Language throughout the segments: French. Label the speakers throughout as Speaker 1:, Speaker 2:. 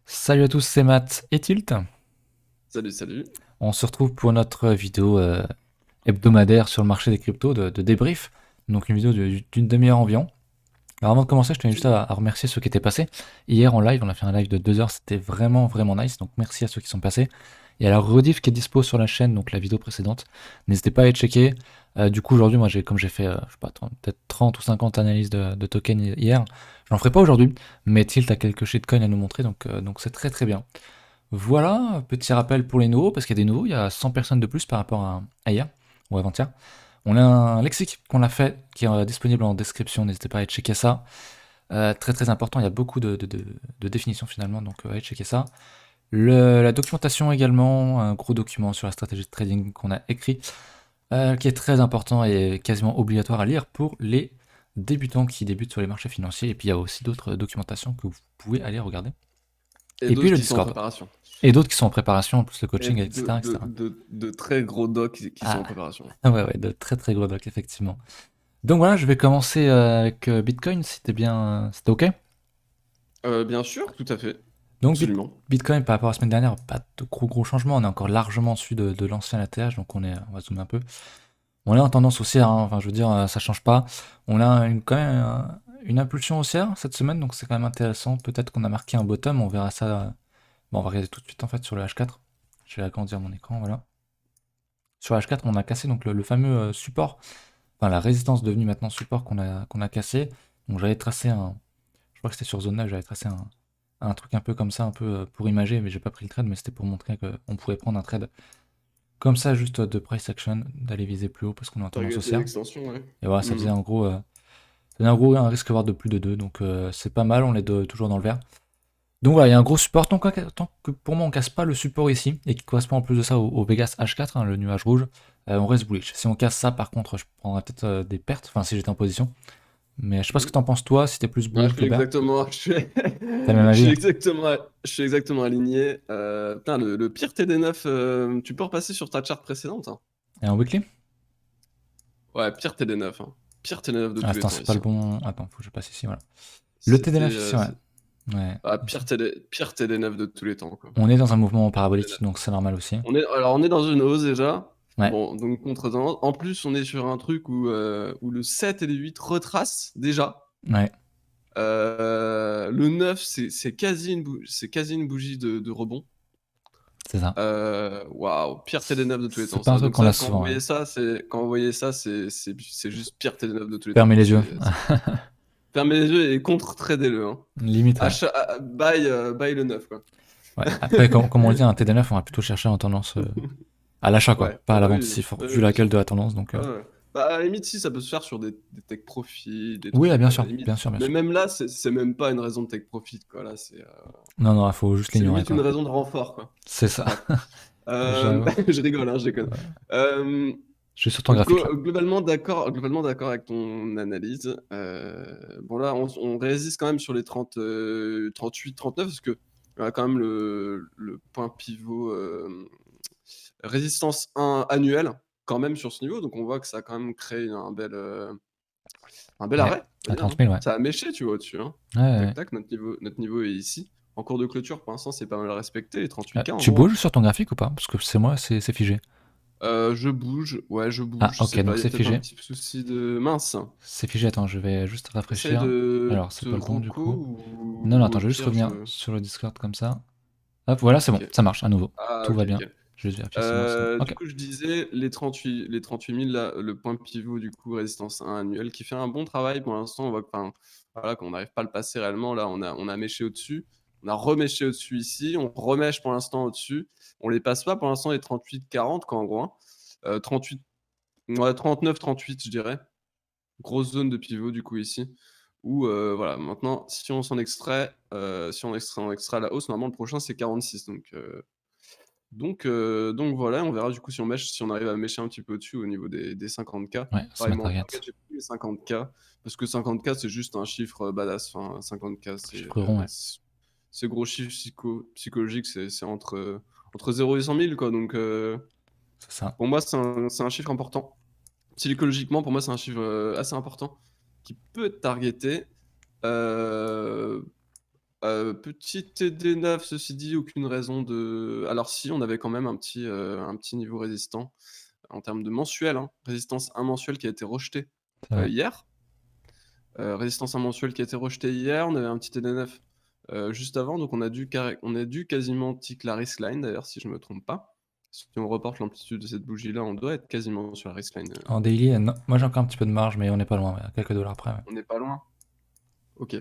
Speaker 1: Salut à tous, c'est Matt et Tilt.
Speaker 2: Salut, salut.
Speaker 1: On se retrouve pour notre vidéo hebdomadaire sur le marché des cryptos de débrief. Donc une vidéo d'une demi-heure environ. Alors avant de commencer, je tenais juste à remercier ceux qui étaient passés. Hier en live, on a fait un live de 2 heures, c'était vraiment vraiment nice. Donc merci à ceux qui sont passés. Il y a la rediff qui est dispo sur la chaîne, donc la vidéo précédente. N'hésitez pas à aller checker. Du coup aujourd'hui, moi comme j'ai fait, je sais pas, peut-être 30 ou 50 analyses de tokens hier, je n'en ferai pas aujourd'hui. Mais Tilt a quelques shitcoins à nous montrer, donc c'est très très bien. Voilà, petit rappel pour les nouveaux, parce qu'il y a des nouveaux, il y a 100 personnes de plus par rapport à hier, ou avant-hier. On a un lexique qu'on a fait, qui est disponible en description, n'hésitez pas à aller checker ça. Très très important, il y a beaucoup de définitions finalement, donc allez checker ça. La documentation également, un gros document sur la stratégie de trading qu'on a écrit, qui est très important et quasiment obligatoire à lire pour les débutants qui débutent sur les marchés financiers. Et puis il y a aussi d'autres documentations que vous pouvez aller regarder.
Speaker 2: Et
Speaker 1: Et puis
Speaker 2: d'autres
Speaker 1: le
Speaker 2: qui sont en
Speaker 1: Discord.
Speaker 2: préparation.
Speaker 1: Et d'autres qui sont en préparation, en plus le
Speaker 2: Et
Speaker 1: coaching,
Speaker 2: de,
Speaker 1: etc.
Speaker 2: de,
Speaker 1: etc.
Speaker 2: de très gros docs qui sont en
Speaker 1: Ah,
Speaker 2: préparation.
Speaker 1: ouais, ouais, de très très gros docs, effectivement. Donc voilà, je vais commencer avec Bitcoin, si t'es bien, si t'es OK.
Speaker 2: Bien sûr, tout à fait.
Speaker 1: Donc
Speaker 2: Absolument.
Speaker 1: Bitcoin, par rapport à la semaine dernière, pas de gros changements, on est encore largement dessus de l'ancien ATH, donc on va zoomer un peu. On est en tendance haussière, hein, enfin je veux dire, ça change pas. On a quand même une impulsion haussière cette semaine, donc c'est quand même intéressant. Peut-être qu'on a marqué un bottom, on verra ça. Bon, on va regarder tout de suite en fait sur le H4. Je vais agrandir mon écran, voilà. Sur le H4, on a cassé donc le fameux support, enfin la résistance devenue maintenant support qu'on a cassé. Donc j'avais tracé je crois que c'était sur zone 9, j'avais tracé un truc un peu comme ça, un peu pour imager, mais j'ai pas pris le trade, mais c'était pour montrer qu'on pouvait prendre un trade comme ça, juste de price action, d'aller viser plus haut parce qu'on est en tendance
Speaker 2: Targeter
Speaker 1: haussière.
Speaker 2: l'extension, ouais.
Speaker 1: Et voilà, ça
Speaker 2: Hmm.
Speaker 1: faisait en gros, un risque voir de plus de 2, donc c'est pas mal, on est toujours dans le vert. Donc voilà, il y a un gros support. Tant que pour moi on casse pas le support ici, et qui correspond en plus de ça au Vegas H4, hein, le nuage rouge, on reste bullish. Si on casse ça, par contre, je prendrais peut-être des pertes, enfin si j'étais en position. Mais je sais pas ce que
Speaker 2: Mhm.
Speaker 1: t'en penses toi, si t'es plus
Speaker 2: Ah,
Speaker 1: bull que bear.
Speaker 2: je suis,
Speaker 1: T'as le même
Speaker 2: je suis
Speaker 1: avis?
Speaker 2: exactement, je suis exactement aligné. Putain, le pire TD9, tu peux repasser sur ta charte précédente, hein.
Speaker 1: Et en weekly?
Speaker 2: Ouais, pire TD9, hein. Pire TD9 de
Speaker 1: Ah,
Speaker 2: tous les
Speaker 1: attends,
Speaker 2: temps
Speaker 1: c'est pas
Speaker 2: ici,
Speaker 1: le
Speaker 2: hein.
Speaker 1: bon. Attends, faut que je passe ici, voilà. Le
Speaker 2: C'était
Speaker 1: TD9 ici, ouais. Ouais.
Speaker 2: ah, pire TD9 de tous les temps, quoi.
Speaker 1: On est dans un mouvement parabolique, donc c'est normal aussi.
Speaker 2: Alors on est dans une hausse déjà.
Speaker 1: Ouais,
Speaker 2: Bon, donc contre-tendance. En plus, on est sur un truc où le 7 et le 8 retracent déjà.
Speaker 1: ouais,
Speaker 2: Le 9, c'est quasi une bougie de rebond.
Speaker 1: c'est ça.
Speaker 2: Waouh, pire TD9 de tous les
Speaker 1: C'est
Speaker 2: temps,
Speaker 1: pas un
Speaker 2: ça.
Speaker 1: truc
Speaker 2: Donc
Speaker 1: qu'on a
Speaker 2: ça, quand vous
Speaker 1: souvent, ouais.
Speaker 2: voyez ça, c'est juste pire TD9 de tous les temps,
Speaker 1: Fermez
Speaker 2: quoi.
Speaker 1: les yeux.
Speaker 2: Fermez les yeux et contre-tradez-le, hein.
Speaker 1: Limite, ouais.
Speaker 2: Buy le 9, quoi.
Speaker 1: Ouais. Après, comme on le dit, un TD9, on va plutôt chercher en tendance à l'achat, quoi.
Speaker 2: Ouais,
Speaker 1: Pas à
Speaker 2: bah
Speaker 1: la vente
Speaker 2: oui,
Speaker 1: ici,
Speaker 2: bah
Speaker 1: vu
Speaker 2: oui,
Speaker 1: la
Speaker 2: bien
Speaker 1: gueule
Speaker 2: sûr.
Speaker 1: de la tendance, donc.
Speaker 2: Ouais, ouais. Bah, à la limite, si, ça peut se faire sur des take profit, des
Speaker 1: Oui, là,
Speaker 2: trucs,
Speaker 1: bien
Speaker 2: à la
Speaker 1: sûr,
Speaker 2: limite.
Speaker 1: bien sûr, bien
Speaker 2: Mais
Speaker 1: sûr.
Speaker 2: même là, c'est même pas une raison de take profit, quoi. Là,
Speaker 1: Non, non, il faut juste
Speaker 2: c'est
Speaker 1: l'ignorer,
Speaker 2: limite une
Speaker 1: quoi.
Speaker 2: raison de renfort, quoi.
Speaker 1: C'est ça.
Speaker 2: Bref.
Speaker 1: J'avoue.
Speaker 2: Je rigole, hein, je déconne.
Speaker 1: Ouais.
Speaker 2: Euh,
Speaker 1: Je suis sur ton graphique, là.
Speaker 2: globalement d'accord avec ton analyse. Bon, là, on résiste quand même sur les 30, 38, 39, parce que on a quand même le point pivot résistance 1 annuelle, quand même, sur ce niveau. Donc, on voit que ça a quand même créé un bel
Speaker 1: Ouais.
Speaker 2: arrêt, on va
Speaker 1: À
Speaker 2: dire,
Speaker 1: 30
Speaker 2: hein.
Speaker 1: 000, ouais.
Speaker 2: Ça a méché, tu vois, au-dessus, hein.
Speaker 1: Ouais, ouais,
Speaker 2: Tac,
Speaker 1: ouais.
Speaker 2: tac, notre niveau est ici. En cours de clôture, pour l'instant, c'est pas mal respecté, les 38K en
Speaker 1: Tu
Speaker 2: gros, hein.
Speaker 1: bouges sur ton graphique ou pas? Parce que c'est moi, c'est figé.
Speaker 2: Je bouge, ouais, je
Speaker 1: Ah,
Speaker 2: bouge, je
Speaker 1: ok,
Speaker 2: sais pas,
Speaker 1: donc
Speaker 2: il y a
Speaker 1: c'est
Speaker 2: peut-être un
Speaker 1: figé.
Speaker 2: petit souci de mince.
Speaker 1: C'est figé, attends, je vais juste
Speaker 2: Essaye
Speaker 1: rafraîchir.
Speaker 2: de
Speaker 1: Alors, c'est
Speaker 2: te
Speaker 1: pas le bon du
Speaker 2: reco
Speaker 1: coup. Non, non,
Speaker 2: ou
Speaker 1: attends,
Speaker 2: au
Speaker 1: je vais juste
Speaker 2: pire, je.
Speaker 1: revenir sur le Discord comme ça. Hop, voilà, c'est bon,
Speaker 2: Ok.
Speaker 1: ça marche à nouveau.
Speaker 2: Ah,
Speaker 1: Tout
Speaker 2: ok,
Speaker 1: va bien.
Speaker 2: ok.
Speaker 1: Je vais juste vérifier sinon c'est bon.
Speaker 2: Du
Speaker 1: Ok.
Speaker 2: coup, je disais les 38 000, là, le point pivot, du coup, résistance 1 annuel, qui fait un bon travail pour l'instant. On voit que, enfin, voilà, qu'on n'arrive pas à le passer réellement. Là, on a méché au-dessus. On a reméché au-dessus ici. On remèche pour l'instant au-dessus. On les passe pas pour l'instant les 38-40, quoi, en gros, hein. 38, ouais, 39-38, je dirais. Grosse zone de pivot, du coup, ici. Où, voilà, maintenant, si on s'en extrait, on extrait à la hausse, normalement, le prochain, c'est 46. Donc voilà, on verra du coup si on arrive à mêcher un petit peu au-dessus au niveau des 50K.
Speaker 1: Ouais, c'est
Speaker 2: Pareil,
Speaker 1: ma
Speaker 2: moi en
Speaker 1: target.
Speaker 2: target, j'ai pris les 50K parce que 50K, c'est juste un chiffre badass. Enfin, 50K,
Speaker 1: Chiffre rond, ouais.
Speaker 2: c'est gros chiffre psychologique, c'est entre 0 et 100 000, quoi. Donc
Speaker 1: C'est ça.
Speaker 2: pour moi, c'est un chiffre important. Psychologiquement, pour moi, c'est un chiffre assez important qui peut être targeté. Euh, Petit TD9, ceci dit, aucune raison de alors si, on avait quand même un petit niveau résistant en termes de mensuel, hein. Résistance 1 mensuel qui a été rejeté,
Speaker 1: C'est vrai.
Speaker 2: hier. Résistance 1 mensuel qui a été rejeté hier, on avait un petit TD9, juste avant, donc on a dû quasiment tick la riskline d'ailleurs, si je me trompe pas. Si on reporte l'amplitude de cette bougie-là, on doit être quasiment sur la riskline,
Speaker 1: En daily, non, moi j'ai encore un petit peu de marge, mais on n'est pas loin, ouais, à quelques dollars près. Ouais.
Speaker 2: on n'est pas loin? OK.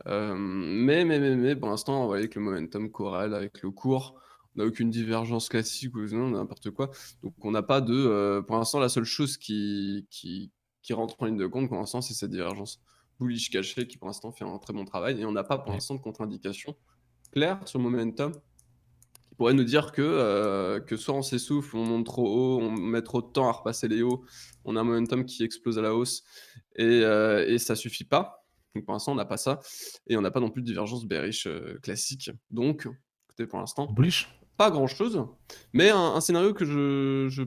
Speaker 2: Mais pour l'instant, vous voyez que le momentum corrèle avec le cours. On n'a aucune divergence classique ou non, n'importe quoi. Donc on n'a pas de, pour l'instant, la seule chose qui rentre en ligne de compte pour l'instant, c'est cette divergence bullish cachée qui pour l'instant fait un très bon travail et on n'a pas pour
Speaker 1: Ouais.
Speaker 2: l'instant de contre-indication claire sur le momentum qui pourrait nous dire que soit on s'essouffle, on monte trop haut, on met trop de temps à repasser les hauts, on a un momentum qui explose à la hausse et ça suffit pas. Donc pour l'instant, on n'a pas ça et on n'a pas non plus de divergence bearish, classique. Donc écoutez, pour l'instant,
Speaker 1: Bullish?
Speaker 2: pas grand-chose, mais un scénario que je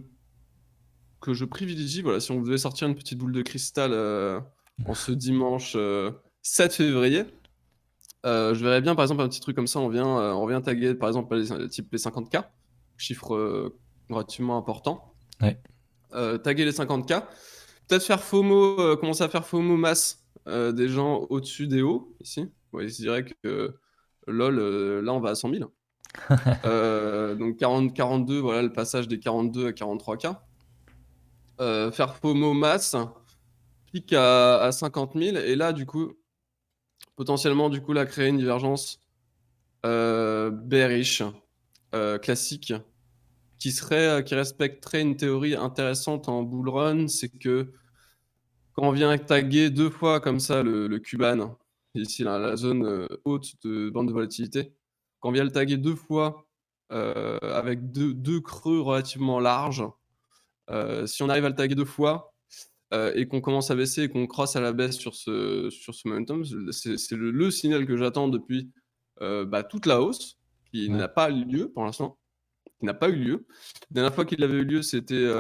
Speaker 2: privilégie, voilà, si on devait sortir une petite boule de cristal, en ce dimanche, 7 février, je verrais bien, par exemple, un petit truc comme ça, on vient taguer, par exemple, type les 50K, chiffre, relativement important.
Speaker 1: Ouais.
Speaker 2: Taguer les 50K, peut-être faire FOMO, commencer à faire FOMO masse, des gens au-dessus des hauts, ici. Ouais, ils se diraient que lol, là, on va à 100 000. Donc 42, voilà, le passage des 42 à 43K. Faire FOMO masse, pic à 50 000 et là, du coup, potentiellement, du coup, là, créer une divergence bearish, classique, qui respecterait une théorie intéressante en bull run, c'est que quand on vient taguer 2 fois comme ça le Cuban, ici la zone, haute de bande de volatilité, quand on vient le taguer 2 fois, avec deux creux relativement larges, si on arrive à le taguer 2 fois, et qu'on commence à baisser et qu'on crosse à la baisse sur ce momentum, c'est le signal que j'attends depuis, toute la hausse, qui
Speaker 1: Ouais.
Speaker 2: n'a pas lieu pour l'instant, qui n'a pas eu lieu. La dernière fois qu'il avait eu lieu, c'était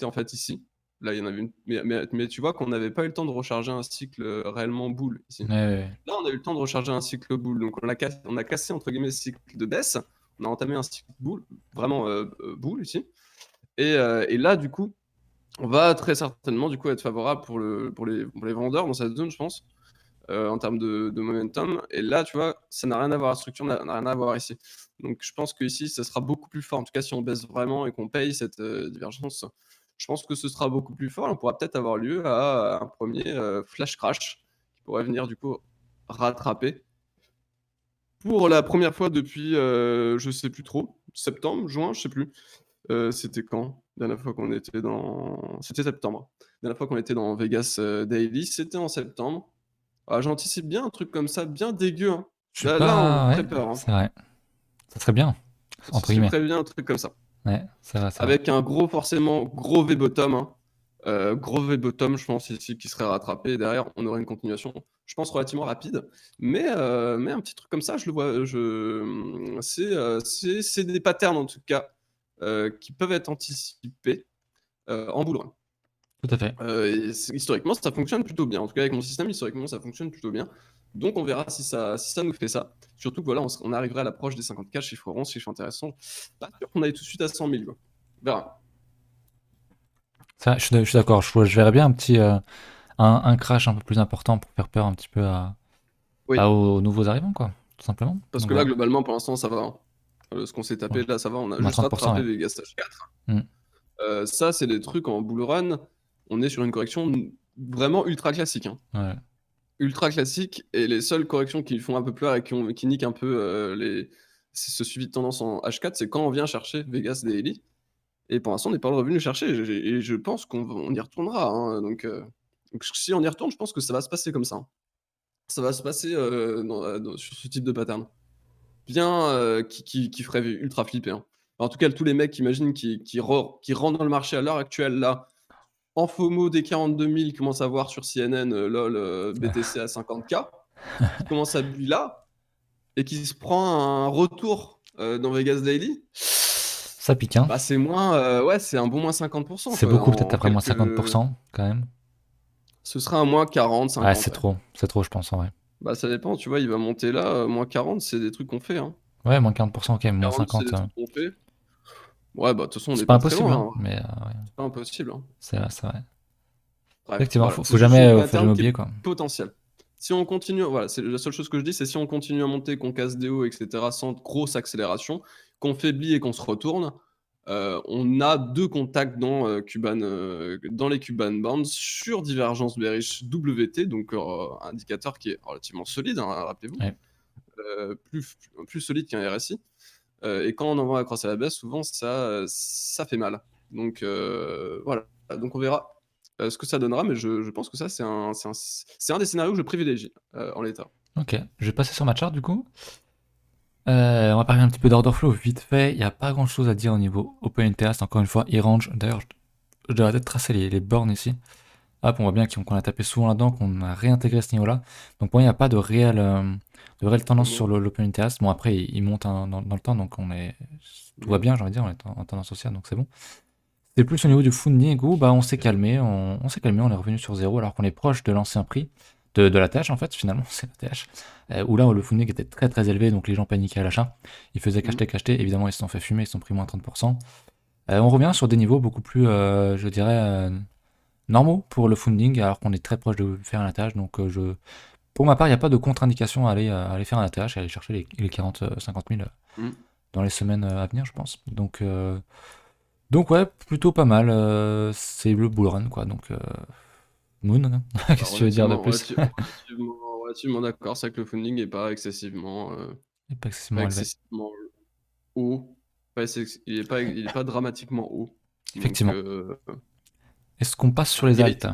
Speaker 2: en fait ici. Là, il y en avait une, mais tu vois qu'on n'avait pas eu le temps de recharger un cycle, réellement bull ici.
Speaker 1: Ouais, ouais, ouais.
Speaker 2: Là, on a eu le temps de recharger un cycle bull, donc on a cassé entre guillemets le cycle de baisse. On a entamé un cycle bull, vraiment, bull ici et là, du coup, on va très certainement, du coup, être favorable pour les vendeurs dans cette zone, je pense, en termes de momentum. Et là, tu vois, ça n'a rien à voir, la structure n'a rien à voir ici. Donc, je pense qu'ici, ça sera beaucoup plus fort. En tout cas, si on baisse vraiment et qu'on paye cette divergence, je pense que ce sera beaucoup plus fort. On pourra peut-être avoir lieu à un premier flash crash qui pourrait venir, du coup, rattraper. Pour la première fois depuis, je sais plus trop, septembre, juin, je sais plus. C'était quand? Dernière fois qu'on était dans C'était septembre. Dernière fois qu'on était dans Vegas, Daily, c'était en septembre. Ah, j'anticipe bien un truc comme ça, bien dégueu, hein.
Speaker 1: Je suis
Speaker 2: Là, on me
Speaker 1: pas.
Speaker 2: ferait
Speaker 1: Ouais,
Speaker 2: peur, hein.
Speaker 1: c'est vrai. Ça serait bien, entre guillemets.
Speaker 2: J'anticiperais bien un truc comme ça.
Speaker 1: Ouais, c'est vrai, c'est vrai.
Speaker 2: Avec un forcément gros V-bottom, hein. Gros V-bottom, je pense ici, qui serait rattrapé. Derrière, on aurait une continuation, je pense relativement rapide. Mais un petit truc comme ça, je le vois, c'est des patterns en tout cas, qui peuvent être anticipés, en bull run.
Speaker 1: Tout à fait.
Speaker 2: Historiquement, ça fonctionne plutôt bien. En tout cas, avec mon système, historiquement, ça fonctionne plutôt bien. Donc, on verra si ça nous fait ça. Surtout que voilà, on arriverait à l'approche des 50K, chiffre rond, chiffre intéressant. Pas sûr qu'on aille tout de suite à 100 000, quoi. On verra.
Speaker 1: Ça, je suis d'accord. Je verrais bien un petit un crash un peu plus important pour faire peur un petit peu
Speaker 2: Oui,
Speaker 1: aux nouveaux arrivants, quoi, tout simplement.
Speaker 2: parce
Speaker 1: Donc
Speaker 2: que là,
Speaker 1: voilà.
Speaker 2: globalement, pour l'instant, ça va, hein. Ce qu'on s'est tapé,
Speaker 1: Ouais.
Speaker 2: là, ça va. On a
Speaker 1: On a
Speaker 2: juste
Speaker 1: 30%,
Speaker 2: rattrapé
Speaker 1: ouais.
Speaker 2: Vegas H4.
Speaker 1: Mm.
Speaker 2: Ça, c'est des trucs en bull run. On est sur une correction vraiment ultra classique, hein.
Speaker 1: Ouais.
Speaker 2: Ultra classique, et les seules corrections qui font un peu peur et qui niquent un peu ce suivi de tendance en H4, c'est quand on vient chercher Vegas Daily. Et pour l'instant, on n'est pas revenu le chercher. Et je pense qu'on y retournera, hein. Donc, si on y retourne, je pense que ça va se passer comme ça, hein. Ça va se passer sur ce type de pattern. Bien, qui ferait ultra flipper, hein. En tout cas, tous les mecs, imagine, qui rentrent dans le marché à l'heure actuelle, là, en FOMO des 42 000, qui commencent à voir sur CNN, lol, BTC à 50K, qui commence à buller là, et qui se prend un retour dans Vegas Daily,
Speaker 1: Ça pique, hein.
Speaker 2: bah c'est moins, ouais, c'est un bon moins 50%,
Speaker 1: C'est
Speaker 2: quoi.
Speaker 1: beaucoup, peut-être
Speaker 2: En
Speaker 1: après moins
Speaker 2: quelques.
Speaker 1: 50%, quand même.
Speaker 2: Ce sera un moins 40,
Speaker 1: Ouais,
Speaker 2: 50, ouais.
Speaker 1: c'est trop, je pense, en vrai.
Speaker 2: Bah, ça dépend, tu vois, il va monter là, moins 40, c'est des trucs qu'on fait, hein.
Speaker 1: Ouais, moins 40%, ok, moins
Speaker 2: 40, c'est
Speaker 1: 50.
Speaker 2: des trucs qu'on fait. Ouais, bah, de toute façon, on
Speaker 1: C'est
Speaker 2: n'est
Speaker 1: pas
Speaker 2: pas très
Speaker 1: impossible,
Speaker 2: loin,
Speaker 1: hein,
Speaker 2: hein.
Speaker 1: mais ouais,
Speaker 2: C'est pas impossible, hein.
Speaker 1: c'est vrai, c'est vrai.
Speaker 2: Bref,
Speaker 1: Effectivement,
Speaker 2: voilà,
Speaker 1: faut,
Speaker 2: c'est
Speaker 1: faut
Speaker 2: juste
Speaker 1: jamais,
Speaker 2: une
Speaker 1: faut
Speaker 2: pattern
Speaker 1: jamais
Speaker 2: qui
Speaker 1: oublier,
Speaker 2: est
Speaker 1: quoi.
Speaker 2: potentielle. Si on continue, voilà, c'est la seule chose que je dis, c'est si on continue à monter, qu'on casse des hauts, et cetera, sans grosse accélération, qu'on faiblit et qu'on se retourne, on a 2 contacts dans les Cuban Bands sur divergence bearish WT, donc indicateur qui est relativement solide, hein, rappelez-vous,
Speaker 1: Ouais.
Speaker 2: plus solide qu'un RSI. Et quand on envoie la crosse à la baisse, souvent ça fait mal. Donc voilà, donc on verra ce que ça donnera, mais je pense que ça, c'est un des scénarios que je privilégie en l'état.
Speaker 1: Ok, je vais passer sur ma chart du coup. On va parler un petit peu d'order flow vite fait. Il n'y a pas grand chose à dire au niveau open interest. Encore une fois, e-range. D'ailleurs, je devrais peut-être tracer les bornes ici. Hop, on voit bien qu'on a tapé souvent là-dedans, qu'on a réintégré ce niveau-là. Donc pour moi, il n'y a pas de réelle tendance sur l'open interest. Bon, après, il monte dans le temps, donc tout va bien, j'ai envie de dire, on est en tendance haussière, donc c'est bon. C'est plus au niveau du funding où bah, on s'est calmé, on s'est calmé, on est revenu sur zéro alors qu'on est proche de l'ancien prix de la TH en fait, finalement, c'est la TH. Où là, le funding était très très élevé, donc les gens paniquaient à l'achat. Ils faisaient qu'acheter, évidemment, ils se sont fait fumer, ils se sont pris moins 30%. On revient sur des niveaux beaucoup plus, je dirais, normaux pour le funding, alors qu'on est très proche de faire un ATH. Donc, pour ma part, il n'y a pas de contre-indication à aller faire un ATH et aller chercher les 40, 50 000
Speaker 2: Mmh.
Speaker 1: dans les semaines à venir, je pense. Donc ouais, plutôt pas mal. C'est le bull run, quoi. Donc, Moon, hein.
Speaker 2: Bah,
Speaker 1: Qu'est-ce que tu veux dire de plus?
Speaker 2: relativement d'accord, c'est vrai que le funding n'est pas
Speaker 1: Il est pas excessivement élevé.
Speaker 2: haut. Il est pas dramatiquement haut. Donc
Speaker 1: Effectivement. Est-ce qu'on passe sur les altes?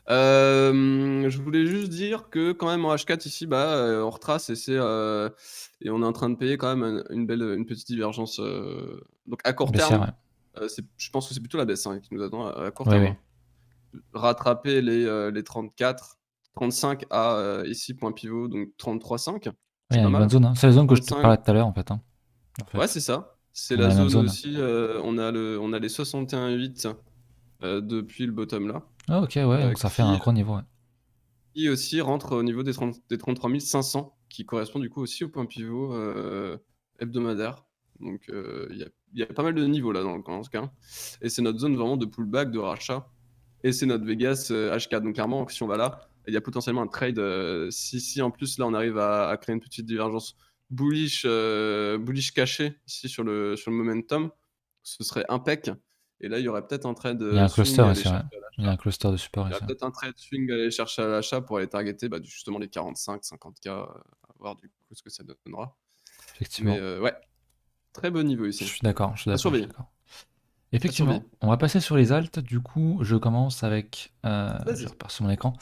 Speaker 2: Je voulais juste dire que quand même en H4 ici, bah, on retrace et on est en train de payer quand même une petite divergence, donc à court
Speaker 1: Baissière,
Speaker 2: terme,
Speaker 1: ouais.
Speaker 2: je pense que c'est plutôt la baisse, hein, qui nous attend à court
Speaker 1: Oui,
Speaker 2: terme,
Speaker 1: oui.
Speaker 2: hein. Rattraper les 34, 35 à, ici point pivot, donc 33,5,
Speaker 1: Oui, il
Speaker 2: c'est
Speaker 1: y a
Speaker 2: pas
Speaker 1: une bonne
Speaker 2: mal.
Speaker 1: zone, hein. C'est la zone que je te
Speaker 2: 35,
Speaker 1: parlais tout à l'heure, en fait, hein. En
Speaker 2: ouais,
Speaker 1: fait,
Speaker 2: c'est ça. C'est
Speaker 1: on a
Speaker 2: la
Speaker 1: la même
Speaker 2: zone
Speaker 1: zone.
Speaker 2: aussi, on a les 61,8 depuis le bottom là,
Speaker 1: Ah, ok, ouais, donc ça fait un
Speaker 2: qui
Speaker 1: gros niveau, ouais.
Speaker 2: qui aussi rentre au niveau des 33 500, qui correspond du coup aussi au point pivot hebdomadaire. Donc il y a pas mal de niveaux là dans ce cas. Et c'est notre zone vraiment de pullback, de rachat. Et c'est notre Vegas H4. Donc clairement, si on va là, il y a potentiellement un trade. Si en plus là on arrive à créer une petite divergence bullish cachée ici sur le momentum, ce serait impec. Et là, il y aurait peut-être un trade
Speaker 1: Il y a un
Speaker 2: swing
Speaker 1: cluster
Speaker 2: à aller
Speaker 1: ici, ouais.
Speaker 2: chercher à
Speaker 1: Il y a
Speaker 2: l'achat.
Speaker 1: un cluster de support
Speaker 2: Il y a
Speaker 1: ici, ouais.
Speaker 2: peut-être un trade swing à aller chercher à l'achat pour aller targeter justement les 45, 50K, à voir du coup ce que ça donnera. Mais
Speaker 1: Effectivement.
Speaker 2: ouais, très bon niveau
Speaker 1: Je
Speaker 2: ici.
Speaker 1: suis d'accord, je suis
Speaker 2: À
Speaker 1: d'accord, je suis
Speaker 2: surveiller.
Speaker 1: d'accord.
Speaker 2: À surveiller.
Speaker 1: Effectivement, on va passer sur les altes. Du coup, je commence avec. Je
Speaker 2: Vas-y.
Speaker 1: repars sur mon écran.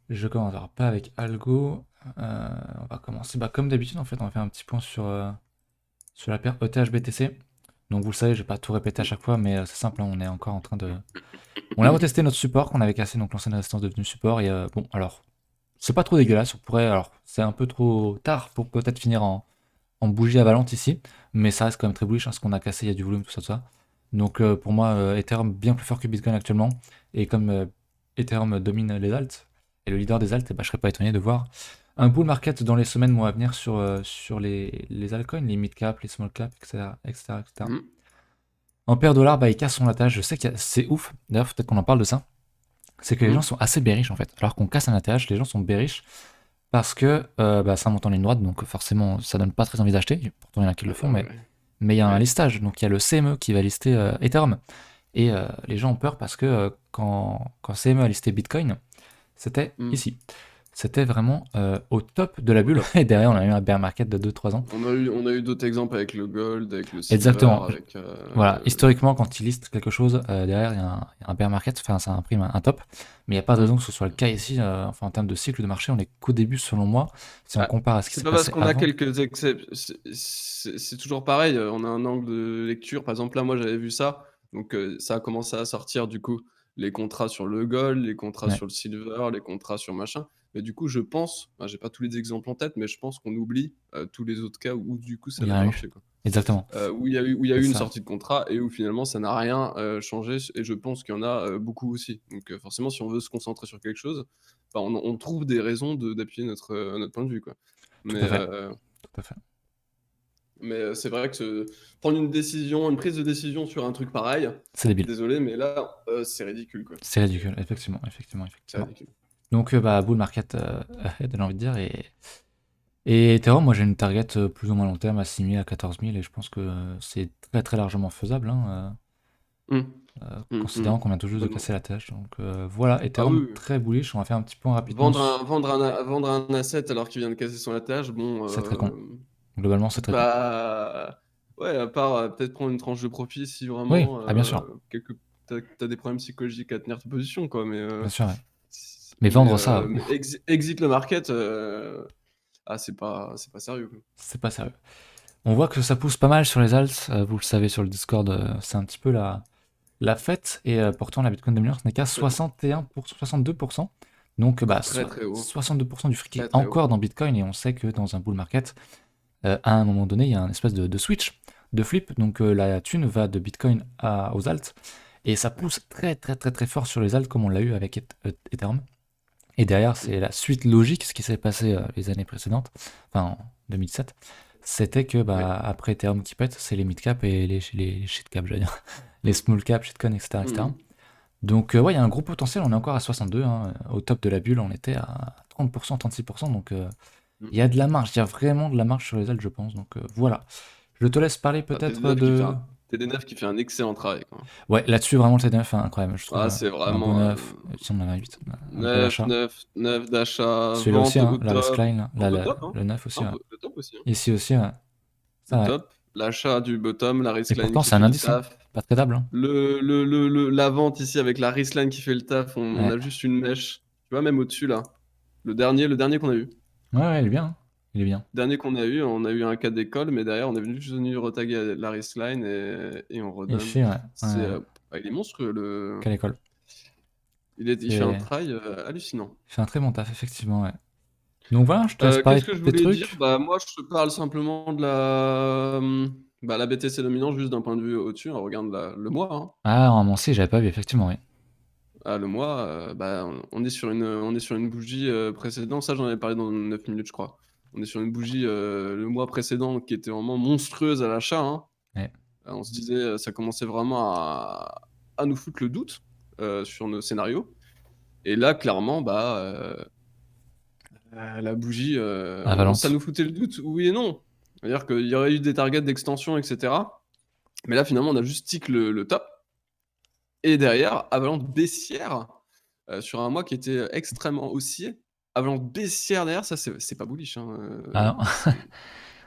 Speaker 1: Je commence, alors pas avec Algo. On va commencer, comme d'habitude, en fait, on va faire un petit point sur la paire ETH-BTC. Donc vous le savez, je vais pas tout répéter à chaque fois, mais c'est simple, hein, on est encore en train de. On a retesté notre support qu'on avait cassé, donc l'ancienne résistance devenue support. Et bon, alors, c'est pas trop dégueulasse. On pourrait, alors, c'est un peu trop tard pour peut-être finir en bougie avalante ici, mais ça reste quand même très bullish, hein, ce qu'on a cassé, il y a du volume, tout ça, tout ça. Donc pour moi, Ethereum bien plus fort que Bitcoin actuellement, et comme Ethereum domine les alts, et le leader des alts, je serais pas étonné de voir un bull market dans les semaines, mois à venir sur les altcoins, les mid cap, les small cap, etc. etc., etc.
Speaker 2: Mhm.
Speaker 1: En paire dollar, il casse son ATH, je sais que c'est ouf, d'ailleurs peut-être qu'on en parle de ça, c'est que les gens
Speaker 2: Mhm.
Speaker 1: sont assez bearish en fait, alors qu'on casse un ATH, les gens sont bearish, parce que ça monte en ligne droite, donc forcément ça donne pas très envie d'acheter, pourtant il y en a qui le font, mais
Speaker 2: Ouais.
Speaker 1: il y a un
Speaker 2: Ouais.
Speaker 1: listage, donc il y a le CME qui va lister Ethereum. Et les gens ont peur parce que quand CME a listé Bitcoin, c'était
Speaker 2: Mhm.
Speaker 1: ici. C'était vraiment au top de la
Speaker 2: Au
Speaker 1: bulle.
Speaker 2: top.
Speaker 1: Et derrière, on a eu un bear market de 2-3 ans.
Speaker 2: On a eu d'autres exemples avec le gold, avec le silver,
Speaker 1: Exactement.
Speaker 2: avec
Speaker 1: Voilà, historiquement, quand ils listent quelque chose, derrière, il y a un bear market, enfin, ça imprime un top. Mais il n'y a pas de raison que ce soit le cas ici. Enfin, en termes de cycle de marché, on est qu'au début, selon moi, si on
Speaker 2: Ah,
Speaker 1: compare à ce qui
Speaker 2: c'est
Speaker 1: s'est
Speaker 2: pas parce
Speaker 1: passé
Speaker 2: qu'on a
Speaker 1: avant.
Speaker 2: quelques exceptions. C'est toujours pareil. On a un angle de lecture. Par exemple, là, moi, j'avais vu ça. Donc, ça a commencé à sortir, du coup, les contrats sur le gold, les contrats
Speaker 1: Ouais.
Speaker 2: sur le silver, les contrats sur machin. Mais du coup, je pense, j'ai pas tous les exemples en tête, mais je pense qu'on oublie tous les autres cas où du coup
Speaker 1: Il
Speaker 2: ça
Speaker 1: y
Speaker 2: n'a
Speaker 1: a
Speaker 2: pas
Speaker 1: eu.
Speaker 2: marché, quoi.
Speaker 1: Exactement.
Speaker 2: Où il y a eu
Speaker 1: C'est
Speaker 2: une
Speaker 1: ça.
Speaker 2: sortie de contrat et où finalement ça n'a rien changé. Et je pense qu'il y en a beaucoup aussi. Donc forcément, si on veut se concentrer sur quelque chose, on trouve des raisons d'appuyer notre point de vue, quoi.
Speaker 1: Tout
Speaker 2: Mais,
Speaker 1: à fait. Tout à fait.
Speaker 2: c'est vrai que prendre une prise de décision sur un truc pareil,
Speaker 1: C'est débile.
Speaker 2: désolé, mais là, c'est ridicule, quoi.
Speaker 1: C'est ridicule, effectivement, effectivement,
Speaker 2: C'est
Speaker 1: effectivement.
Speaker 2: ridicule.
Speaker 1: Donc, bull market ahead, j'ai envie de dire. Et Ethereum, moi j'ai une target plus ou moins long terme à 6 000, à 14 000, et je pense que c'est très très largement faisable, hein,
Speaker 2: Hum,
Speaker 1: considérant qu'on vient tout juste de
Speaker 2: Totalement.
Speaker 1: casser la tâche. Donc voilà,
Speaker 2: Ah oui,
Speaker 1: Ethereum
Speaker 2: oui.
Speaker 1: très bullish. On va faire un petit point rapidement.
Speaker 2: Vendre un asset alors qu'il vient de casser son étage, bon,
Speaker 1: C'est très con. Globalement, c'est très con.
Speaker 2: bah, ouais, à part peut-être prendre une tranche de profit si
Speaker 1: Oui,
Speaker 2: vraiment
Speaker 1: ah bien sûr,
Speaker 2: t'as des problèmes psychologiques à tenir ta position, quoi.
Speaker 1: bien sûr, ouais. Mais vendre ça,
Speaker 2: Mais
Speaker 1: ouf,
Speaker 2: exit le market, c'est pas sérieux, quoi.
Speaker 1: c'est pas sérieux. On voit que ça pousse pas mal sur les alts. Vous le savez sur le Discord, c'est un petit peu la fête. Et pourtant, la Bitcoin dominance n'est qu'à
Speaker 2: Complètement.
Speaker 1: 62%. Donc,
Speaker 2: Très très haut.
Speaker 1: 62% du fric est
Speaker 2: Très très haut.
Speaker 1: encore dans Bitcoin. Et on sait que dans un bull market, à un moment donné, il y a un espèce de switch, de flip. Donc, la thune va de Bitcoin aux alts. Et ça pousse très très très très fort sur les alts, comme on l'a eu avec Ethereum. Et derrière, c'est la suite logique, ce qui s'est passé les années précédentes, enfin en 2007, c'était que
Speaker 2: Ouais.
Speaker 1: après Ethereum qui pète, c'est les mid-cap et les shit-cap, j'allais dire, les small-cap, shitcoin, etc., etc.
Speaker 2: Mhm.
Speaker 1: Donc ouais, il y a un gros potentiel, on est encore à 62, hein. Au top de la bulle, on était à 30%, 36%, donc
Speaker 2: Mhm.
Speaker 1: il y a de la marge, il y a vraiment de la marge sur les ailes, je pense. Donc voilà. Je te laisse parler peut-être de...
Speaker 2: TD9 qui fait un excellent travail, quoi.
Speaker 1: Ouais, là-dessus, vraiment, le TDF, incroyable, je trouve
Speaker 2: C'est
Speaker 1: un beau
Speaker 2: vraiment
Speaker 1: 9, si on en avait un 8, un bel
Speaker 2: 9,
Speaker 1: achat.
Speaker 2: 9, 9 d'achat,
Speaker 1: Celui-là aussi,
Speaker 2: vente au
Speaker 1: hein, la
Speaker 2: top.
Speaker 1: Riskline,
Speaker 2: Un peu top, hein.
Speaker 1: le 9 aussi,
Speaker 2: Un
Speaker 1: ouais.
Speaker 2: peu le top aussi, hein.
Speaker 1: Ici aussi, ouais.
Speaker 2: Le
Speaker 1: Ça, ouais.
Speaker 2: top, l'achat du bottom, la
Speaker 1: Et
Speaker 2: riskline
Speaker 1: pourtant,
Speaker 2: qui
Speaker 1: c'est un
Speaker 2: fait le
Speaker 1: indice, hein.
Speaker 2: taf.
Speaker 1: Pas tradable, hein.
Speaker 2: La vente ici avec la riskline qui fait le taf, on
Speaker 1: Ouais.
Speaker 2: a juste une mèche. Tu vois, même au-dessus là. Le dernier qu'on a eu.
Speaker 1: Ouais, ouais, il est bien, hein. Il est bien.
Speaker 2: Dernier qu'on a eu, on a eu un cas d'école, mais derrière, on est juste venu retaguer la riskline et on redonne.
Speaker 1: Ici, ouais. Ouais.
Speaker 2: Il est monstrueux.
Speaker 1: Quelle école.
Speaker 2: Il fait un
Speaker 1: C'est...
Speaker 2: travail hallucinant.
Speaker 1: Il fait un très bon taf, effectivement, ouais. Donc voilà, je te laisse parler
Speaker 2: Qu'est-ce
Speaker 1: de
Speaker 2: que je
Speaker 1: tes
Speaker 2: voulais dire?
Speaker 1: trucs.
Speaker 2: Bah, moi, je te parle simplement de la BTC dominante, juste d'un point de vue au-dessus. On regarde le mois, hein.
Speaker 1: Ah, en Mancy, j'avais pas vu, effectivement, oui.
Speaker 2: Le mois, on est sur une bougie précédente. Ça, j'en avais parlé dans 9 minutes, je crois. On est sur une bougie le mois précédent qui était vraiment monstrueuse à l'achat, hein.
Speaker 1: Ouais.
Speaker 2: On se disait, ça commençait vraiment à nous foutre le doute sur nos scénarios. Et là, clairement, la bougie,
Speaker 1: À
Speaker 2: ça
Speaker 1: Valence.
Speaker 2: nous foutait le doute, oui et non. C'est-à-dire qu'il y aurait eu des targets d'extension, etc. Mais là, finalement, on a juste tick le top. Et derrière, avalanche baissière sur un mois qui était extrêmement haussier. Avalanche baissière derrière, ça, c'est pas bullish, hein.
Speaker 1: Ah non.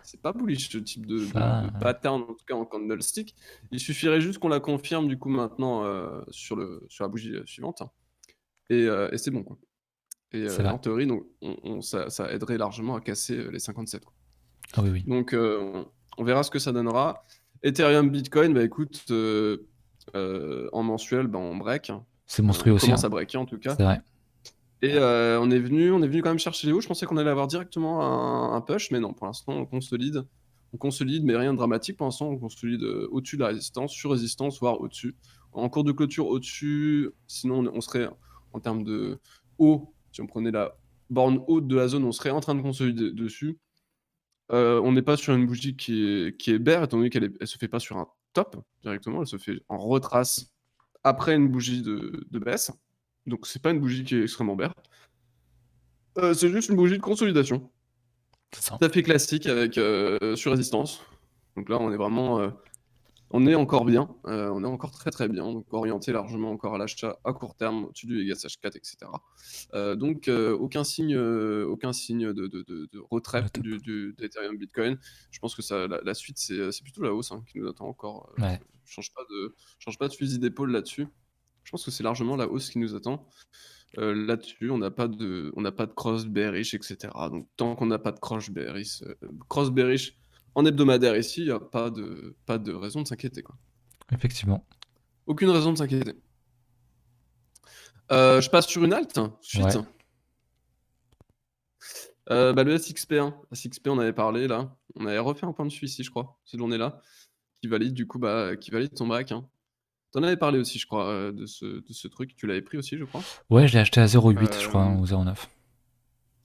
Speaker 2: C'est pas bullish ce type de
Speaker 1: Ça,
Speaker 2: pattern, en tout cas en candlestick. Il suffirait juste qu'on la confirme du coup maintenant sur la bougie suivante. Et c'est bon, quoi.
Speaker 1: c'est
Speaker 2: Et
Speaker 1: vrai.
Speaker 2: en théorie, donc, ça aiderait largement à casser les 57, quoi.
Speaker 1: Ah oui, oui.
Speaker 2: Donc, on verra ce que ça donnera. Ethereum, Bitcoin, bah écoute, en mensuel, on break.
Speaker 1: C'est
Speaker 2: On
Speaker 1: monstrueux aussi,
Speaker 2: commence
Speaker 1: hein.
Speaker 2: à breaker en tout cas.
Speaker 1: C'est vrai.
Speaker 2: Et on est venu quand même chercher les hauts. Je pensais qu'on allait avoir directement un push, mais non, pour l'instant, on consolide. On consolide, mais rien de dramatique pour l'instant. On consolide au-dessus de la résistance, sur résistance, voire au-dessus. En cours de clôture, au-dessus. Sinon, on serait en termes de haut. Si on prenait la borne haute de la zone, on serait en train de consolider dessus. On n'est pas sur une bougie qui est bear, étant donné qu'elle se fait pas sur un top directement, elle se fait en retrace après une bougie de baisse. Donc c'est pas une bougie qui est extrêmement bear. C'est juste une bougie de consolidation.
Speaker 1: C'est ça.
Speaker 2: Tout à fait classique avec sur résistance. Donc là, on est encore bien, on est encore très très bien, donc orienté largement encore à l'achat à court terme au-dessus du EGH4, etc. Donc aucun signe de retrait
Speaker 1: Le top.
Speaker 2: d'Ethereum Bitcoin. Je pense que la suite, c'est plutôt la hausse, hein, qui nous attend encore.
Speaker 1: Ouais.
Speaker 2: Change pas de fusil d'épaule là-dessus. Je pense que c'est largement la hausse qui nous attend. Là-dessus, on n'a pas de cross bearish, etc. Donc tant qu'on n'a pas de cross bearish en hebdomadaire ici, il n'y a pas de raison de s'inquiéter, quoi.
Speaker 1: Effectivement.
Speaker 2: Aucune raison de s'inquiéter. Je passe sur une alt, suite.
Speaker 1: Ouais.
Speaker 2: Bah, le SXP1. SXP, on avait parlé là. On avait refait un point dessus ici, je crois, cette journée-là, qui valide du coup, bah, qui valide ton break, hein. Tu avais parlé aussi, je crois, de ce truc. Tu l'avais pris aussi, je crois?
Speaker 1: Ouais, je l'ai acheté à 0,8, je crois, hein,
Speaker 2: Hem,
Speaker 1: ou 0,9.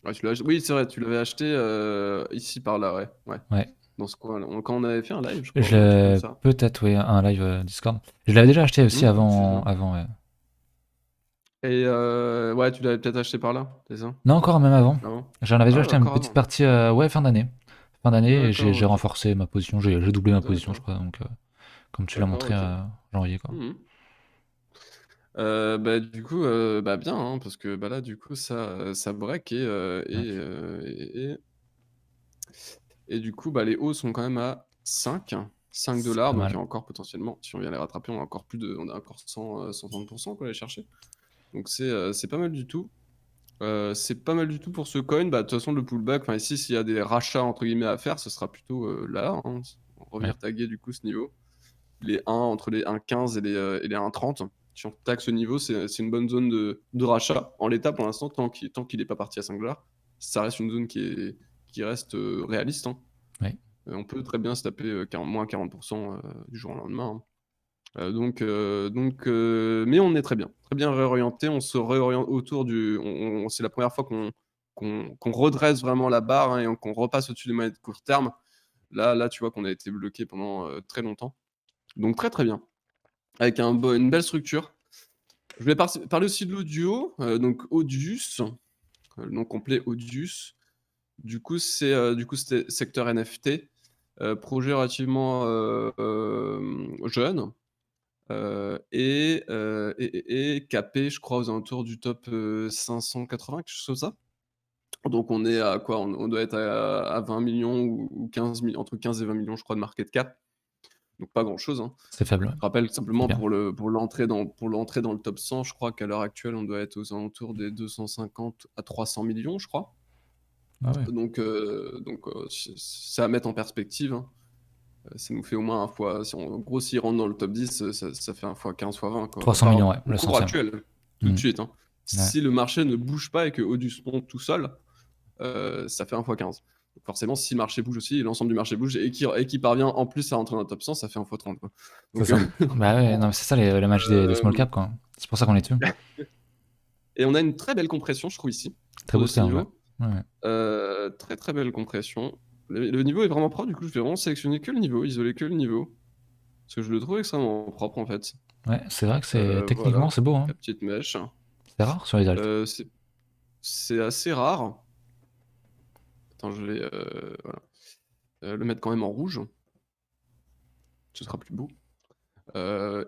Speaker 2: ouais, oui, c'est vrai, tu l'avais acheté, ici par là, ouais, ouais.
Speaker 1: Ouais.
Speaker 2: Dans ce coin-là. Quand on avait fait un live, je crois,
Speaker 1: Je
Speaker 2: ou un truc comme
Speaker 1: l'ai
Speaker 2: ça.
Speaker 1: peut-être, oui, un live Discord. Je l'avais déjà acheté aussi
Speaker 2: C'est
Speaker 1: avant,
Speaker 2: ça.
Speaker 1: ouais.
Speaker 2: Et ouais, tu l'avais peut-être acheté par là, c'est ça?
Speaker 1: Non, encore même avant.
Speaker 2: Avant?
Speaker 1: J'en avais déjà
Speaker 2: Ah
Speaker 1: acheté une
Speaker 2: d'accord,
Speaker 1: petite
Speaker 2: avant.
Speaker 1: partie, ouais, fin d'année. Fin d'année, et j'ai
Speaker 2: D'accord,
Speaker 1: j'ai
Speaker 2: OK.
Speaker 1: renforcé ma position. J'ai doublé ma position, je
Speaker 2: D'accord.
Speaker 1: crois. Donc, comme tu l'as
Speaker 2: D'accord,
Speaker 1: montré
Speaker 2: OK.
Speaker 1: janvier, quoi.
Speaker 2: Mmh. Bah, du coup, bah, bien, hein, parce que, bah, là, du coup, ça break
Speaker 1: Ouais,
Speaker 2: et du coup, bah, les hauts sont quand même à 5
Speaker 1: c'est
Speaker 2: $,
Speaker 1: pas
Speaker 2: donc il y
Speaker 1: mal.
Speaker 2: a encore potentiellement, si on vient les rattraper, on a encore 130 quoi, à aller chercher. Donc c'est pas mal du tout. C'est pas mal du tout pour ce coin. Bah, de toute façon, le pullback, enfin, ici, s'il y a des «rachats» entre guillemets à faire, ce sera plutôt, là, hein.
Speaker 1: Ouais,
Speaker 2: Revenir taguer, du coup, ce niveau. Entre les 1,15 et les 1,30. Si on tag ce niveau, c'est une bonne zone de rachat. En l'état, pour l'instant, tant qu'il est pas parti à 5 $, ça reste une zone qui reste, réaliste, hein.
Speaker 1: ouais.
Speaker 2: On peut très bien se taper, moins 40 du jour au lendemain, hein. Mais on est très bien réorienté. On se réoriente autour du c'est la première fois qu'on redresse vraiment la barre, hein, et qu'on repasse au-dessus des moyennes de court terme. Là, tu vois qu'on a été bloqué pendant, très longtemps. Donc très, très bien, avec une belle structure. Je vais parler aussi de l'audio, donc Audius, le nom complet Audius. C'était secteur NFT, projet relativement, jeune, et capé, je crois, aux alentours du top, 580, quelque chose comme ça. Donc on est à quoi? On doit être à 20 millions ou 15 mi entre 15 et 20 millions, je crois, de market cap, donc pas grand-chose, hein.
Speaker 1: C'est faible, ouais.
Speaker 2: Je rappelle
Speaker 1: C'est
Speaker 2: simplement
Speaker 1: bien.
Speaker 2: pour l'entrée dans le top 100, je crois qu'à l'heure actuelle, on doit être aux alentours des 250 à 300 millions, je crois.
Speaker 1: Ah ouais.
Speaker 2: C'est à mettre en perspective, hein. Ça nous fait au moins un fois, si on, en gros, s'il rentre dans le top 10, ça fait un fois 15, fois 20, quoi.
Speaker 1: 300 millions, ouais,
Speaker 2: Au
Speaker 1: le
Speaker 2: cours
Speaker 1: centième.
Speaker 2: actuel, tout de
Speaker 1: Hmm.
Speaker 2: suite, hein.
Speaker 1: Ouais.
Speaker 2: Si le marché ne bouge pas et que Odus monte tout seul, ça fait un fois 15. Donc forcément, si le marché bouge aussi, et l'ensemble du marché bouge, et qui parvient en plus à rentrer dans le top 100, ça fait un fois 30, quoi.
Speaker 1: C'est
Speaker 2: Donc,
Speaker 1: ça. Bah ouais, non, mais c'est ça la magie des small
Speaker 2: euh,
Speaker 1: cap, quoi. C'est pour ça qu'on est dessus.
Speaker 2: et on a une très belle compression, je trouve, ici,
Speaker 1: Très
Speaker 2: autour
Speaker 1: beau
Speaker 2: de ce
Speaker 1: triangle, ouais.
Speaker 2: niveau.
Speaker 1: Ouais, ouais.
Speaker 2: Très très belle compression. Le niveau est vraiment propre, du coup, je vais vraiment sélectionner que le niveau, isoler que le niveau, parce que je le trouve extrêmement propre, en fait.
Speaker 1: Ouais, c'est vrai que c'est techniquement
Speaker 2: Voilà,
Speaker 1: c'est beau,
Speaker 2: la
Speaker 1: hein.
Speaker 2: petite mèche.
Speaker 1: C'est rare sur les altes.
Speaker 2: C'est assez rare. Attends, je vais voilà, le mettre quand même en rouge. Ce sera plus beau.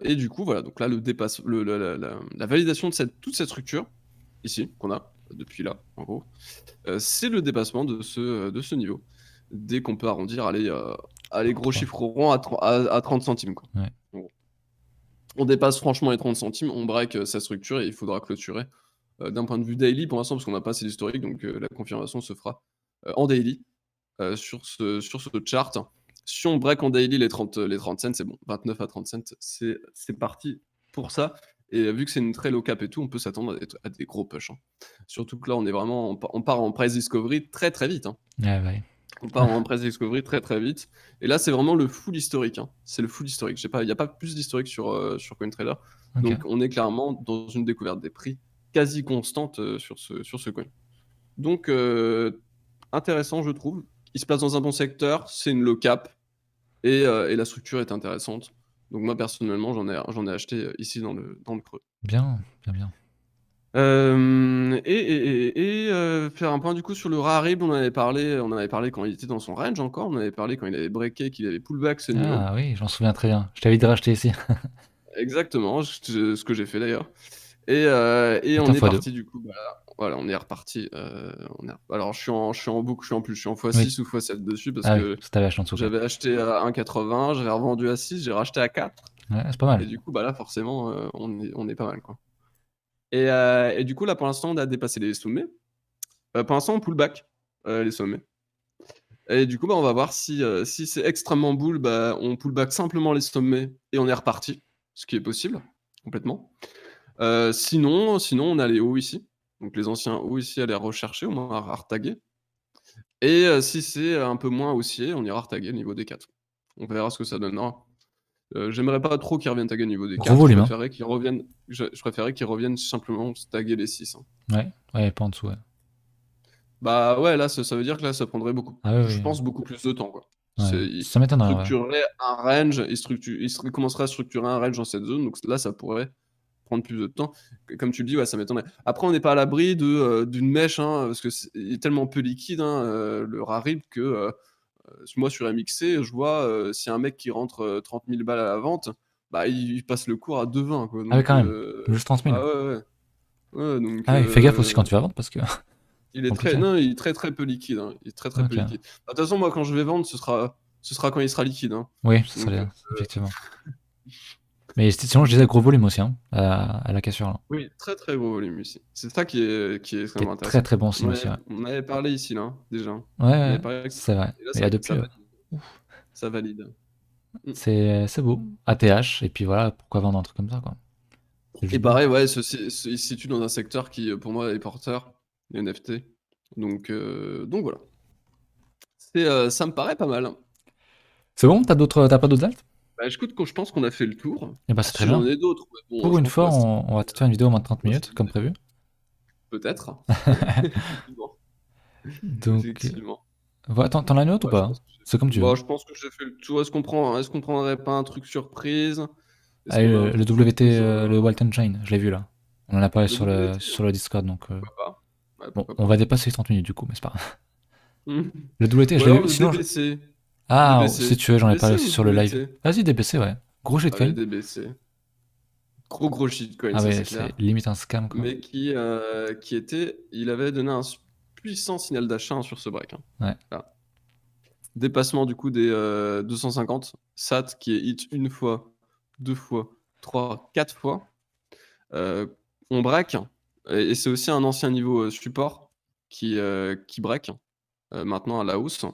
Speaker 2: Et du coup, voilà, donc là, la validation de toute cette structure, ici, qu'on a, depuis là, en gros, c'est le dépassement de ce niveau. Dès qu'on peut arrondir, allez, gros
Speaker 1: 33.
Speaker 2: chiffre rond à 30 centimes, quoi.
Speaker 1: Ouais.
Speaker 2: En gros. On dépasse franchement les 30 centimes, on break sa structure et il faudra clôturer. D'un point de vue daily, pour l'instant, parce qu'on n'a pas assez d'historique, donc la confirmation se fera en daily, sur ce chart. Si on break en daily les 30 cents, c'est bon. 29 à 30 cents, c'est parti pour ça. Et vu que c'est une très low cap et tout, on peut s'attendre à des gros push, hein. Surtout que là, on part en price discovery très très vite, hein.
Speaker 1: Ouais, ouais.
Speaker 2: On part en price discovery très très vite. Et là, c'est vraiment le full historique, hein. C'est le full historique. Il n'y a pas plus d'historique sur CoinTrader.
Speaker 1: Ok.
Speaker 2: Donc, on est clairement dans une découverte des prix quasi constante sur ce coin. Donc, intéressant, je trouve. Il se place dans un bon secteur, c'est une low cap, et la structure est intéressante. Donc, moi, personnellement, j'en ai acheté ici dans le creux.
Speaker 1: Bien, bien, bien.
Speaker 2: Faire un point du coup sur le Rarib, on en avait parlé quand il était dans son range encore, on avait parlé quand il avait breaké, qu'il avait pullback ce niveau.
Speaker 1: Ah oui, j'en souviens très bien. Je t'avais dit de racheter ici.
Speaker 2: Exactement, ce que j'ai fait d'ailleurs. Et
Speaker 1: Et
Speaker 2: on
Speaker 1: un
Speaker 2: est
Speaker 1: fois deux.
Speaker 2: parti du coup, bah, voilà, on est reparti. Alors je suis en boucle, je suis en
Speaker 1: Oui.
Speaker 2: x6 ou x7 dessus parce
Speaker 1: Ah oui,
Speaker 2: que
Speaker 1: ça t'avais acheté en dessous, quoi.
Speaker 2: j'avais acheté à 1,80, j'avais revendu à 6, j'ai racheté à 4.
Speaker 1: Ouais, c'est pas mal.
Speaker 2: Et du coup, bah là forcément, on est pas mal, quoi. Et du coup, là pour l'instant, on a dépassé les sommets. Pour l'instant, on pull back les sommets. Et du coup, bah, on va voir si c'est extrêmement bull, bah, on pull back simplement les sommets et on est reparti, ce qui est possible, complètement. Sinon, on a les hauts ici. Donc les anciens hauts ici à les rechercher, au moins à retaguer. Et si c'est un peu moins haussier, on ira retaguer le niveau des 4. On verra ce que ça donnera. J'aimerais pas trop qu'ils reviennent taguer le niveau des
Speaker 1: Gros
Speaker 2: 4.
Speaker 1: volume, hein.
Speaker 2: Je préférais qu'ils reviennent simplement taguer les 6, hein.
Speaker 1: Ouais, pas en dessous, ouais.
Speaker 2: Bah ouais, là, ça veut dire que là, ça prendrait
Speaker 1: Ah oui,
Speaker 2: je
Speaker 1: oui.
Speaker 2: pense beaucoup plus de temps, quoi.
Speaker 1: Ouais.
Speaker 2: Il
Speaker 1: Ça m'étonnerait, ouais.
Speaker 2: structurerait un range, il commencerait à structurer un range dans cette zone, donc là, ça pourrait prendre plus de temps. Comme tu le dis, ouais, ça m'étonnerait. Après, on n'est pas à l'abri d'une mèche, hein, parce que il est tellement peu liquide, hein, le Rarib, que moi, sur MXC, je vois si un mec qui rentre 30 000 balles à la vente, bah, il passe le cours à 2,20, quoi.
Speaker 1: Ah oui,
Speaker 2: Donc,
Speaker 1: quand même. Juste 30 000.
Speaker 2: ah ouais, ouais. Ouais, donc,
Speaker 1: Ah oui, fais gaffe aussi quand tu vas vendre parce que
Speaker 2: il est
Speaker 1: compliqué.
Speaker 2: non, il est très très peu liquide, hein. Il est très très peu
Speaker 1: Ok.
Speaker 2: liquide. Bah, de toute façon, moi, quand je vais vendre, ce sera quand il sera liquide, hein.
Speaker 1: Oui, ça
Speaker 2: Donc,
Speaker 1: l'est, effectivement. Mais sinon, je disais gros volume aussi, hein, à la cassure, là.
Speaker 2: oui, très très gros volume ici. C'est ça qui est
Speaker 1: Qui
Speaker 2: extrêmement
Speaker 1: est très
Speaker 2: intéressant.
Speaker 1: très bon signe aussi, ouais.
Speaker 2: On avait parlé ici, là, déjà.
Speaker 1: Ouais,
Speaker 2: On
Speaker 1: ouais,
Speaker 2: avait parlé que
Speaker 1: c'est vrai.
Speaker 2: et là,
Speaker 1: Mais
Speaker 2: c'est
Speaker 1: là,
Speaker 2: vrai que
Speaker 1: depuis,
Speaker 2: ça valide. Mmh.
Speaker 1: c'est beau. ATH, et puis voilà, pourquoi vendre un truc comme ça, quoi. C'est
Speaker 2: Et
Speaker 1: juste beau.
Speaker 2: pareil, ouais, il se situe dans un secteur qui, pour moi, est porteur, les NFT. Donc voilà. Ça me paraît pas mal, hein.
Speaker 1: C'est bon? T'as pas d'autres altes?
Speaker 2: Bah, écoute, je pense qu'on a fait le tour.
Speaker 1: Eh ben, c'est très
Speaker 2: Si j'en
Speaker 1: bien.
Speaker 2: ai d'autres, mais bon,
Speaker 1: Pour
Speaker 2: je
Speaker 1: une
Speaker 2: pense qu'on
Speaker 1: fois,
Speaker 2: va se
Speaker 1: on va te faire une vidéo en moins de 30
Speaker 2: on va se
Speaker 1: minutes, comme
Speaker 2: limiter.
Speaker 1: prévu.
Speaker 2: Peut-être. Effectivement.
Speaker 1: Donc,
Speaker 2: Effectivement.
Speaker 1: t'en as une autre ou
Speaker 2: Ouais, je
Speaker 1: pas?
Speaker 2: pense que
Speaker 1: C'est comme tu veux.
Speaker 2: je pense que j'ai fait le tour. Est-ce qu'on prendrait pas un truc surprise? Est-ce
Speaker 1: Ah,
Speaker 2: qu'on a un
Speaker 1: le
Speaker 2: truc
Speaker 1: WT,
Speaker 2: surprise,
Speaker 1: le Walton Chain, je l'ai vu là. On en a parlé
Speaker 2: le WT?
Speaker 1: sur le Discord, donc
Speaker 2: Pourquoi pas? Ouais,
Speaker 1: bon,
Speaker 2: pourquoi
Speaker 1: on
Speaker 2: pas?
Speaker 1: va dépasser les 30 minutes du coup, mais c'est pas grave.
Speaker 2: Mmh.
Speaker 1: Le WT,
Speaker 2: Ou
Speaker 1: je l'ai
Speaker 2: alors
Speaker 1: vu.
Speaker 2: le
Speaker 1: Sinon,
Speaker 2: DBC.
Speaker 1: ah, si
Speaker 2: DBC.
Speaker 1: tu veux, j'en ai parlé
Speaker 2: DBC
Speaker 1: aussi
Speaker 2: ou
Speaker 1: sur le live.
Speaker 2: WT?
Speaker 1: Vas-y, DBC, ouais. Gros
Speaker 2: Allez,
Speaker 1: shitcoin.
Speaker 2: DBC. Gros shitcoin,
Speaker 1: Ah
Speaker 2: ça
Speaker 1: ouais,
Speaker 2: c'est
Speaker 1: c'est
Speaker 2: clair.
Speaker 1: limite un scam, quoi.
Speaker 2: Mais il avait donné un puissant signal d'achat, hein, sur ce break, hein.
Speaker 1: Ouais,
Speaker 2: Là. Dépassement du coup des 250. SAT qui est hit une fois, deux fois, trois, quatre fois. On break, et c'est aussi un ancien niveau support qui break maintenant à la hausse.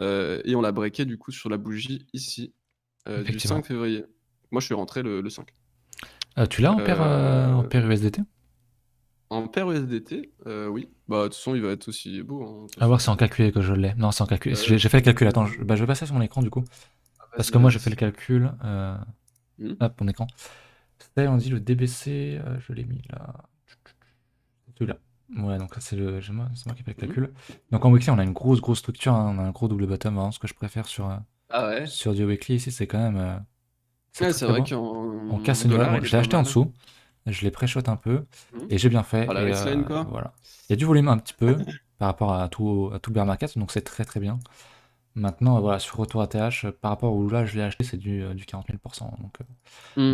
Speaker 2: Et on l'a breaké du coup sur la bougie ici du 5
Speaker 1: effectivement.
Speaker 2: février. Moi je suis rentré le 5.
Speaker 1: Tu l'as en
Speaker 2: Euh,
Speaker 1: paire USDT?
Speaker 2: En paire USDT, oui. Bah, de toute façon, il va être aussi beau, hein, de toute
Speaker 1: À voir
Speaker 2: façon.
Speaker 1: si en calculé que je l'ai. Non, c'est en calculé.
Speaker 2: Ouais,
Speaker 1: J'ai fait le calcul. Attends, je vais passer sur mon écran du coup. Parce
Speaker 2: vas-y,
Speaker 1: que moi, j'ai
Speaker 2: vas-y.
Speaker 1: fait le calcul.
Speaker 2: Mmh.
Speaker 1: Hop, mon écran. C'est, on dit le DBC, je l'ai mis là. Celui-là. Ouais, donc ça, c'est moi qui ai fait le
Speaker 2: Mmh.
Speaker 1: calcul. Donc en weekly, on a une grosse structure, hein, on a un gros double bottom. Vraiment, ce que je préfère
Speaker 2: Ah ouais?
Speaker 1: sur du weekly ici, c'est quand même. C'est
Speaker 2: Ouais,
Speaker 1: très
Speaker 2: c'est
Speaker 1: très
Speaker 2: vrai
Speaker 1: bon. On
Speaker 2: qu'en
Speaker 1: casse ce niveau-là.
Speaker 2: dollar,
Speaker 1: Bon,
Speaker 2: il est
Speaker 1: je l'ai
Speaker 2: pas
Speaker 1: acheté en
Speaker 2: mal.
Speaker 1: dessous. Je l'ai pré-shot un peu.
Speaker 2: Mmh.
Speaker 1: Et j'ai bien fait.
Speaker 2: Ah, la
Speaker 1: Et
Speaker 2: Riskline, quoi?
Speaker 1: voilà. Il y a du volume un petit peu par rapport à tout le bear market. Donc c'est très très bien. Maintenant, voilà, sur retour ATH, par rapport où là je l'ai acheté, c'est du 40 000%.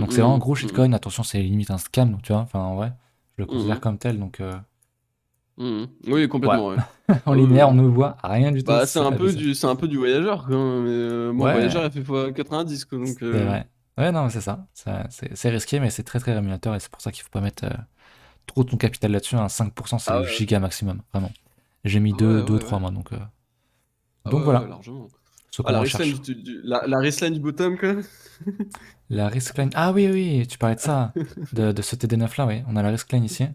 Speaker 1: Donc c'est vraiment un gros
Speaker 2: Mmh.
Speaker 1: shitcoin. Attention, c'est limite un scam, donc, tu vois. Enfin, en vrai, je le considère
Speaker 2: Mmh.
Speaker 1: comme tel. Donc
Speaker 2: Mmh. Oui,
Speaker 1: voilà.
Speaker 2: complètement, ouais.
Speaker 1: En
Speaker 2: Ah oui,
Speaker 1: linéaire, on
Speaker 2: oui.
Speaker 1: ne voit rien du tout.
Speaker 2: Bah,
Speaker 1: C'est abusé.
Speaker 2: c'est un peu du voyageur, quoi, hein, mais moi,
Speaker 1: Ouais,
Speaker 2: voyageur, il fait fois 90, quoi, donc
Speaker 1: c'est vrai. Ouais, non, mais c'est ça. C'est risqué, mais c'est très très rémunérateur. Et c'est pour ça qu'il faut pas mettre trop de ton capital là-dessus. Un 5%, c'est
Speaker 2: ah
Speaker 1: le
Speaker 2: ouais,
Speaker 1: giga maximum. Vraiment. J'ai mis
Speaker 2: ah ouais,
Speaker 1: deux ou
Speaker 2: ouais,
Speaker 1: 3
Speaker 2: ouais.
Speaker 1: mois.
Speaker 2: Ah
Speaker 1: Donc
Speaker 2: ouais, ouais,
Speaker 1: voilà
Speaker 2: largement.
Speaker 1: ce
Speaker 2: Ah,
Speaker 1: qu'on
Speaker 2: la Riskline
Speaker 1: recherche.
Speaker 2: la Riskline du bottom, quoi.
Speaker 1: La Riskline. Ah oui, oui, tu parlais de ça. De ce TD9 là, oui. On a la Riskline ici.
Speaker 2: Ouais,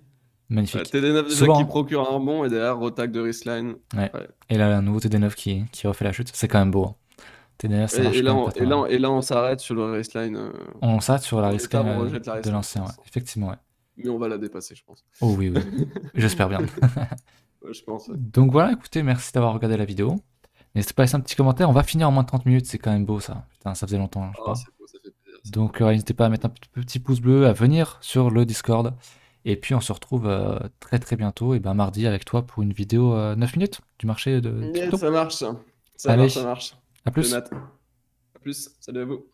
Speaker 1: Magnifique.
Speaker 2: TD9 déjà qui
Speaker 1: Souvent,
Speaker 2: procure un rebond et derrière Rotac de Riskline.
Speaker 1: ouais.
Speaker 2: Ouais.
Speaker 1: Et là, un nouveau TD9 qui refait la chute. C'est quand même beau, hein. TD9, ça marche quand même pas trop mal.
Speaker 2: Et là, on s'arrête sur le Riskline.
Speaker 1: On s'arrête sur la
Speaker 2: En l'état,
Speaker 1: Riskline
Speaker 2: on rejette la
Speaker 1: de
Speaker 2: Riskline pour
Speaker 1: l'ancien, ouais.
Speaker 2: l'instant.
Speaker 1: Effectivement, ouais.
Speaker 2: Mais on va la dépasser, je pense.
Speaker 1: Oh oui, oui. J'espère bien.
Speaker 2: Ouais, je pense, ouais.
Speaker 1: Donc voilà, écoutez, merci d'avoir regardé la vidéo. N'hésitez pas à laisser un petit commentaire. On va finir en moins de 30 minutes, c'est quand même beau ça. Putain, ça faisait longtemps, hein, je
Speaker 2: Ah,
Speaker 1: crois.
Speaker 2: c'est beau, ça fait plaisir. Ça.
Speaker 1: Donc n'hésitez pas à mettre un petit pouce bleu, à venir sur le Discord. Et puis on se retrouve très très bientôt, et ben mardi avec toi pour une vidéo 9 minutes du marché de
Speaker 2: Yeah,
Speaker 1: crypto.
Speaker 2: ça marche. Ça marche, ça
Speaker 1: Allez,
Speaker 2: marche.
Speaker 1: à
Speaker 2: Le
Speaker 1: plus.
Speaker 2: Nat. À plus. Salut à vous.